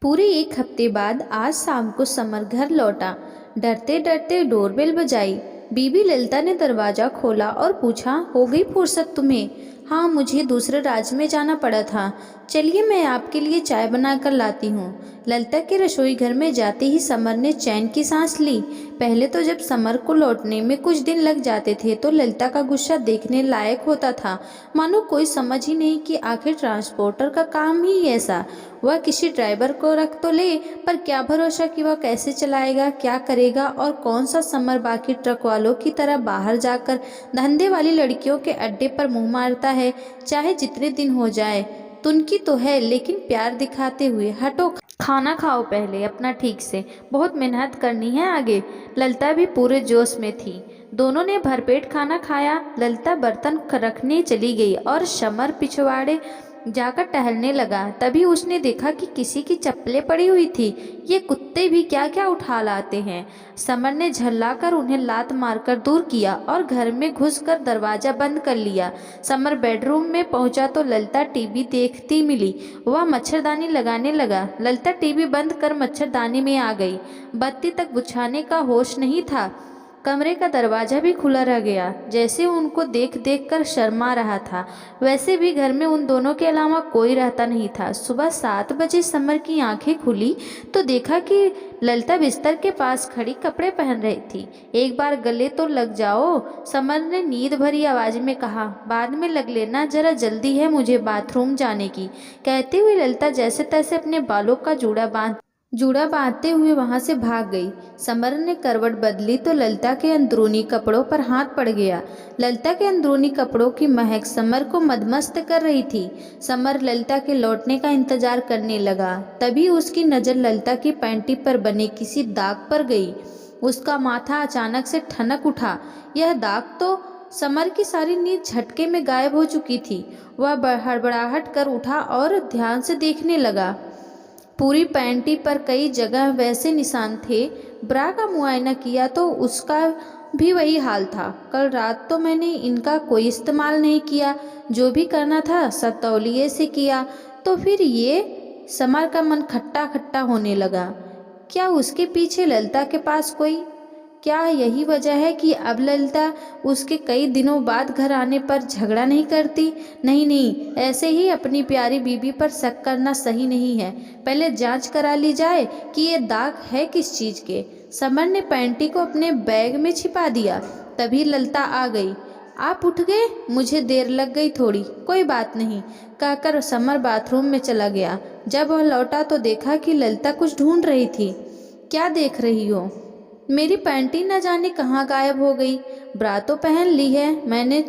पूरे एक हफ्ते बाद आज शाम को समर घर लौटा। डरते डरते डोरबेल बजाई। बीबी ललिता ने दरवाज़ा खोला और पूछा, हो गई फुर्सत तुम्हें? हाँ, मुझे दूसरे राज्य में जाना पड़ा था। चलिए मैं आपके लिए चाय बना कर लाती हूँ। ललिता के रसोई घर में जाते ही समर ने चैन की सांस ली। पहले तो जब समर को लौटने में कुछ दिन लग जाते थे तो ललिता का गुस्सा देखने लायक होता था। मानो कोई समझ ही नहीं कि आखिर ट्रांसपोर्टर का काम ही ऐसा। वह किसी ड्राइवर को रख तो ले, पर क्या भरोसा कि वह कैसे चलाएगा, क्या करेगा, और कौन सा समर बाकी ट्रक वालों की तरह बाहर जाकर धंधे वाली लड़कियों के अड्डे पर मुंह मारता है। चाहे जितने दिन हो जाए, तुनकी तो है, लेकिन प्यार दिखाते हुए। हटो, खाना खाओ पहले अपना ठीक से, बहुत मेहनत करनी है आगे। ललिता भी पूरे जोश में थी। दोनों ने भरपेट खाना खाया। ललिता बर्तन रखने चली गई और समर पिछवाड़े जाकर टहलने लगा। तभी उसने देखा कि किसी की चप्पलें पड़ी हुई थी। ये कुत्ते भी क्या क्या उठा लाते हैं। समर ने झल्लाकर उन्हें लात मारकर दूर किया और घर में घुसकर दरवाज़ा बंद कर लिया। समर बेडरूम में पहुंचा तो ललिता टीवी देखती मिली। वह मच्छरदानी लगाने लगा। ललिता टीवी बंद कर मच्छरदानी में आ गई। बत्ती तक बुझाने का होश नहीं था। कमरे का दरवाज़ा भी खुला रह गया। जैसे उनको देख देख कर शर्मा रहा था। वैसे भी घर में उन दोनों के अलावा कोई रहता नहीं था। सुबह 7 बजे समर की आंखें खुली तो देखा कि ललिता बिस्तर के पास खड़ी कपड़े पहन रही थी। एक बार गले तो लग जाओ, समर ने नींद भरी आवाज़ में कहा। बाद में लग लेना, जरा जल्दी है मुझे बाथरूम जाने की। कहते हुए ललिता जैसे तैसे अपने बालों का जूड़ा बांधते हुए वहां से भाग गई। समर ने करवट बदली तो ललिता के अंदरूनी कपड़ों पर हाथ पड़ गया। ललिता के अंदरूनी कपड़ों की महक समर को मदमस्त कर रही थी। समर ललिता के लौटने का इंतजार करने लगा। तभी उसकी नज़र ललिता की पैंटी पर बने किसी दाग पर गई। उसका माथा अचानक से ठनक उठा। यह दाग तो समर की सारी नींद झटके में गायब हो चुकी थी। वह हड़बड़ाहट कर उठा और ध्यान से देखने लगा। पूरी पैंटी पर कई जगह वैसे निशान थे। ब्रा का मुआयना किया तो उसका भी वही हाल था। कल रात तो मैंने इनका कोई इस्तेमाल नहीं किया। जो भी करना था सतौलिये से किया। तो फिर ये समर का मन खट्टा खट्टा होने लगा। क्या उसके पीछे ललिता के पास कोई? क्या यही वजह है कि अब ललिता उसके कई दिनों बाद घर आने पर झगड़ा नहीं करती? नहीं नहीं, ऐसे ही अपनी प्यारी बीबी पर शक करना सही नहीं है। पहले जांच करा ली जाए कि ये दाग है किस चीज़ के। समर ने पैंटी को अपने बैग में छिपा दिया। तभी ललिता आ गई। आप उठ गए? मुझे देर लग गई थोड़ी। कोई बात नहीं, कहकर समर बाथरूम में चला गया। जब वह लौटा तो देखा कि ललिता कुछ ढूंढ रही थी। क्या देख रही हो? मेरी पैंटी न जाने कहाँ गायब हो गई। ब्रा तो पहन ली है मैंने,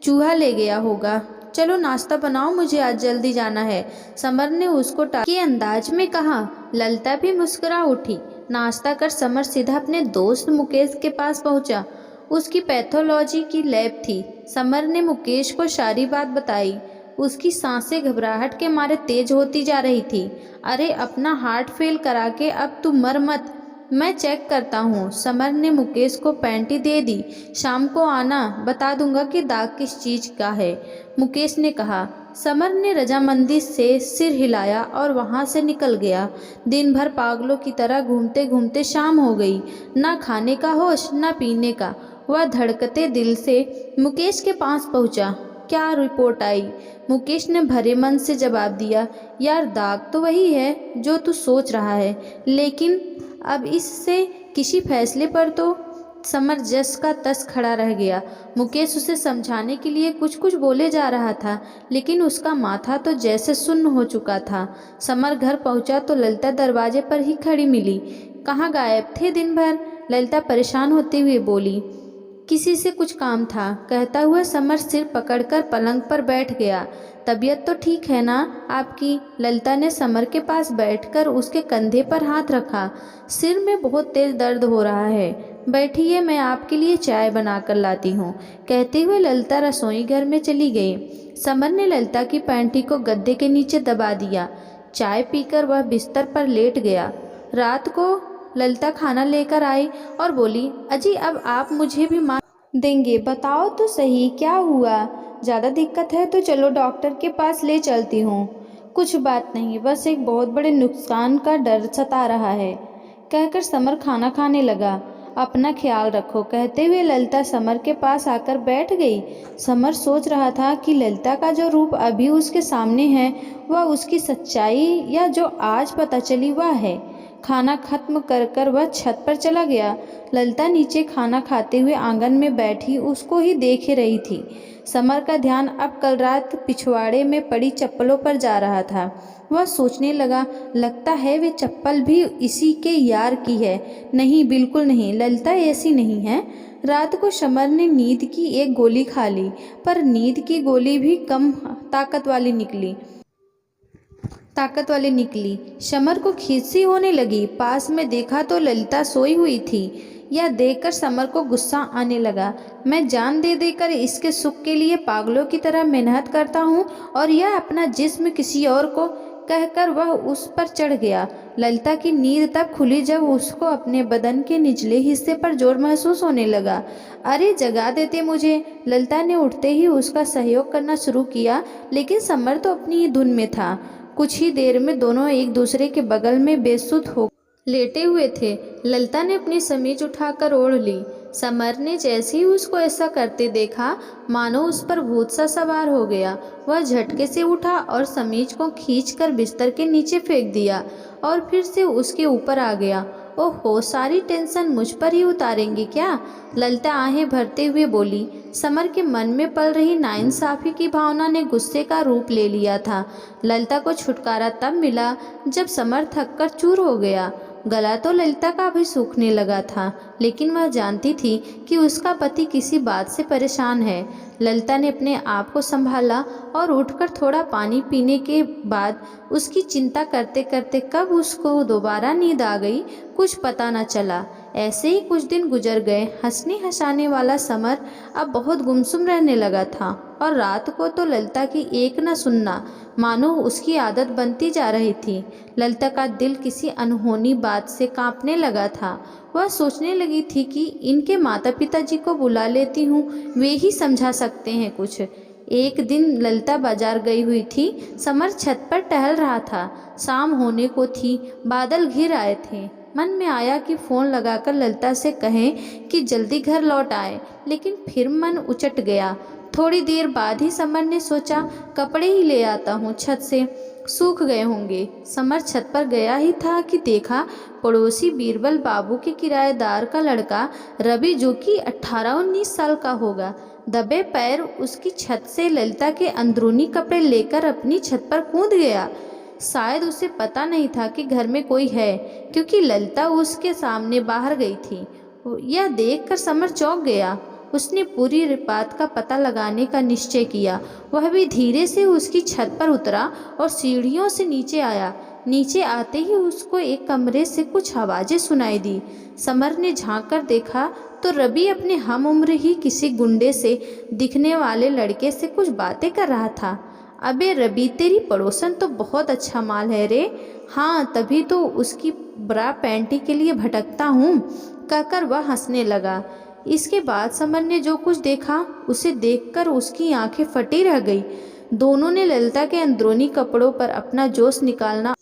चूहा ले गया होगा। चलो नाश्ता बनाओ, मुझे आज जल्दी जाना है, समर ने उसको के अंदाज में कहा। ललिता भी मुस्कुरा उठी। नाश्ता कर समर सीधा अपने दोस्त मुकेश के पास पहुंचा। उसकी पैथोलॉजी की लैब थी। समर ने मुकेश को सारी बात बताई। उसकी सांसें घबराहट के मारे तेज होती जा रही थी। अरे अपना हार्ट फेल करा के अब तू मर मत, मैं चेक करता हूँ। समर ने मुकेश को पैंटी दे दी। शाम को आना, बता दूंगा कि दाग किस चीज़ का है, मुकेश ने कहा। समर ने रजामंदी से सिर हिलाया और वहाँ से निकल गया। दिन भर पागलों की तरह घूमते घूमते शाम हो गई। ना खाने का होश, ना पीने का। वह धड़कते दिल से मुकेश के पास पहुँचा। क्या रिपोर्ट आई? मुकेश ने भरे मन से जवाब दिया। यार, दाग तो वही है जो तू सोच रहा है, लेकिन अब इससे किसी फैसले पर तो। समर जस का तस खड़ा रह गया। मुकेश उसे समझाने के लिए कुछ कुछ बोले जा रहा था, लेकिन उसका माथा तो जैसे सुन्न हो चुका था। समर घर पहुंचा तो ललिता दरवाजे पर ही खड़ी मिली। कहाँ गायब थे दिन भर? ललिता परेशान होते हुए बोली। किसी से कुछ काम था, कहता हुआ समर सिर पकड़कर पलंग पर बैठ गया। तबीयत तो ठीक है ना आपकी? ललिता ने समर के पास बैठकर उसके कंधे पर हाथ रखा। सिर में बहुत तेज दर्द हो रहा है। बैठिए, मैं आपके लिए चाय बना कर लाती हूँ। कहते हुए ललिता रसोई घर में चली गई। समर ने ललिता की पैंटी को गद्दे के नीचे दबा दिया। चाय पीकर वह बिस्तर पर लेट गया। रात को ललिता खाना लेकर आई और बोली, अजी अब आप मुझे भी मार देंगे? बताओ तो सही क्या हुआ? ज़्यादा दिक्कत है तो चलो डॉक्टर के पास ले चलती हूँ। कुछ बात नहीं, बस एक बहुत बड़े नुकसान का डर सता रहा है, कहकर समर खाना खाने लगा। अपना ख्याल रखो, कहते हुए ललिता समर के पास आकर बैठ गई। समर सोच रहा था कि ललिता का जो रूप अभी उसके सामने है वह उसकी सच्चाई या जो आज पता चली वह है। खाना खत्म कर कर वह छत पर चला गया। ललिता नीचे खाना खाते हुए आंगन में बैठी उसको ही देख रही थी। समर का ध्यान अब कल रात पिछवाड़े में पड़ी चप्पलों पर जा रहा था। वह सोचने लगा, लगता है वे चप्पल भी इसी के यार की है। नहीं, बिल्कुल नहीं, ललिता ऐसी नहीं है। रात को समर ने नींद की एक गोली खा ली, पर नींद की गोली भी कम ताकत वाली निकली। समर को खींची होने लगी। पास में देखा तो ललिता सोई हुई थी। यह देखकर समर को गुस्सा आने लगा। मैं जान दे देकर इसके सुख के लिए पागलों की तरह मेहनत करता हूँ और यह अपना जिस्म किसी और को, कहकर वह उस पर चढ़ गया। ललिता की नींद तब खुली जब उसको अपने बदन के निचले हिस्से पर जोर महसूस होने लगा। अरे जगा देते मुझे, ललिता ने उठते ही उसका सहयोग करना शुरू किया, लेकिन समर तो अपनी ही धुन में था। कुछ ही देर में दोनों एक दूसरे के बगल में बेसुध हो लेटे हुए थे। ललिता ने अपनी समीज उठाकर ओढ़ ली। समर ने जैसे ही उसको ऐसा करते देखा, मानो उस पर भूत सा सवार हो गया। वह झटके से उठा और समीज को खींचकर बिस्तर के नीचे फेंक दिया और फिर से उसके ऊपर आ गया। ओहो, सारी टेंशन मुझ पर ही उतारेंगे क्या? ललिता आहें भरते हुए बोली। समर के मन में पल रही नाइंसाफ़ी की भावना ने गुस्से का रूप ले लिया था। ललिता को छुटकारा तब मिला जब समर थककर चूर हो गया। गला तो ललिता का भी सूखने लगा था, लेकिन वह जानती थी कि उसका पति किसी बात से परेशान है। ललिता ने अपने आप को संभाला और उठकर थोड़ा पानी पीने के बाद उसकी चिंता करते करते कब उसको दोबारा नींद आ गई, कुछ पता न चला। ऐसे ही कुछ दिन गुजर गए। हंसने हंसाने वाला समर अब बहुत गुमसुम रहने लगा था और रात को तो ललिता की एक न सुनना मानो उसकी आदत बनती जा रही थी। ललिता का दिल किसी अनहोनी बात से कांपने लगा था। वह सोचने लगी थी कि इनके माता पिता जी को बुला लेती हूँ, वे ही समझा सकते हैं कुछ। एक दिन ललिता बाजार गई हुई थी। समर छत पर टहल रहा था। शाम होने को थी, बादल घिर आए थे। मन में आया कि फ़ोन लगाकर ललिता से कहें कि जल्दी घर लौट आए, लेकिन फिर मन उचट गया। थोड़ी देर बाद ही समर ने सोचा, कपड़े ही ले आता हूँ, छत से सूख गए होंगे। समर छत पर गया ही था कि देखा पड़ोसी बीरबल बाबू के किराएदार का लड़का रवि, जो कि 18-19 साल का होगा, दबे पैर उसकी छत से ललिता के अंदरूनी कपड़े लेकर अपनी छत पर कूद गया। शायद उसे पता नहीं था कि घर में कोई है, क्योंकि ललिता उसके सामने बाहर गई थी। यह देखकर समर चौंक गया। उसने पूरी बात का पता लगाने का निश्चय किया। वह भी धीरे से उसकी छत पर उतरा और सीढ़ियों से नीचे आया। नीचे आते ही उसको एक कमरे से कुछ आवाज़ें सुनाई दी। समर ने झांक कर देखा तो रवि अपने हम उम्र ही किसी गुंडे से दिखने वाले लड़के से कुछ बातें कर रहा था। अबे रवि, तेरी पड़ोसन तो बहुत अच्छा माल है रे। हाँ, तभी तो उसकी ब्रा पैंटी के लिए भटकता हूँ, कहकर वह हंसने लगा। इसके बाद समर ने जो कुछ देखा उसे देखकर उसकी आंखें फटी रह गई। दोनों ने ललिता के अंदरूनी कपड़ों पर अपना जोश निकालना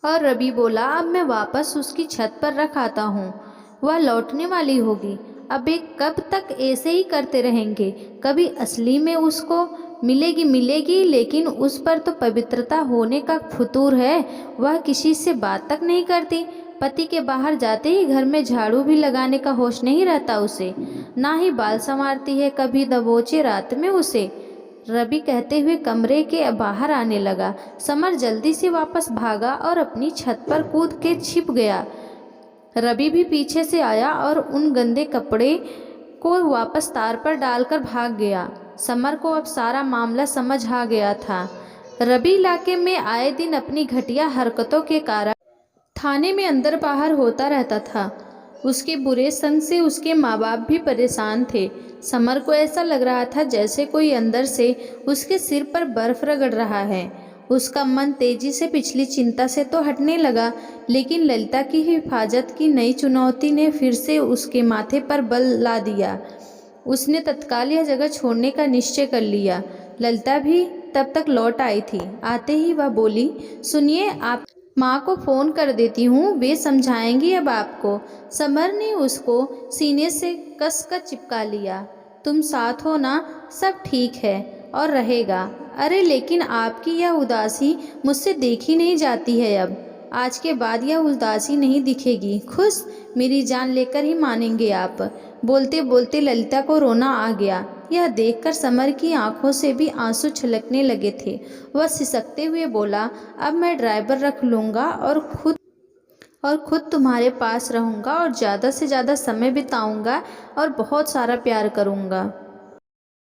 और रवि बोला, अब मैं वापस उसकी छत पर रख आता हूँ, वह लौटने वाली होगी। अबे कब तक ऐसे ही करते रहेंगे? कभी असली में उसको मिलेगी, लेकिन उस पर तो पवित्रता होने का फुतूर है। वह किसी से बात तक नहीं करती। पति के बाहर जाते ही घर में झाड़ू भी लगाने का होश नहीं रहता उसे। ना ही बाल संवारती है, कभी दबोचे रात में उसे। रवि कहते हुए कमरे के बाहर आने लगा। समर जल्दी से वापस भागा और अपनी छत पर कूद के छिप गया। रवि भी पीछे से आया और उन गंदे कपड़े को वापस तार पर डालकर भाग गया। समर को अब सारा मामला समझ आ गया था। रवि इलाके में आए दिन अपनी घटिया हरकतों के कारण थाने में अंदर बाहर होता रहता था। उसके बुरे संग से उसके माँ बाप भी परेशान थे। समर को ऐसा लग रहा था जैसे कोई अंदर से उसके सिर पर बर्फ रगड़ रहा है। उसका मन तेजी से पिछली चिंता से तो हटने लगा, लेकिन ललिता की हिफाजत की नई चुनौती ने फिर से उसके माथे पर बल ला दिया। उसने तत्काल यह जगह छोड़ने का निश्चय कर लिया। ललिता भी तब तक लौट आई थी। आते ही वह बोली, सुनिए, आप माँ को फ़ोन कर देती हूँ, वे समझाएंगी अब आपको। समर ने उसको सीने से कस कर चिपका लिया। तुम साथ हो ना, सब ठीक है और रहेगा। अरे लेकिन आपकी यह उदासी मुझसे देखी नहीं जाती है अब। आज के बाद यह उदासी नहीं दिखेगी। खुश, मेरी जान लेकर ही मानेंगे आप। बोलते बोलते ललिता को रोना आ गया। यह देखकर समर की आंखों से भी आंसू छलकने लगे थे। वह सिसकते हुए बोला, अब मैं ड्राइवर रख लूँगा और खुद तुम्हारे पास रहूँगा और ज़्यादा से ज़्यादा समय बिताऊँगा और बहुत सारा प्यार करूँगा।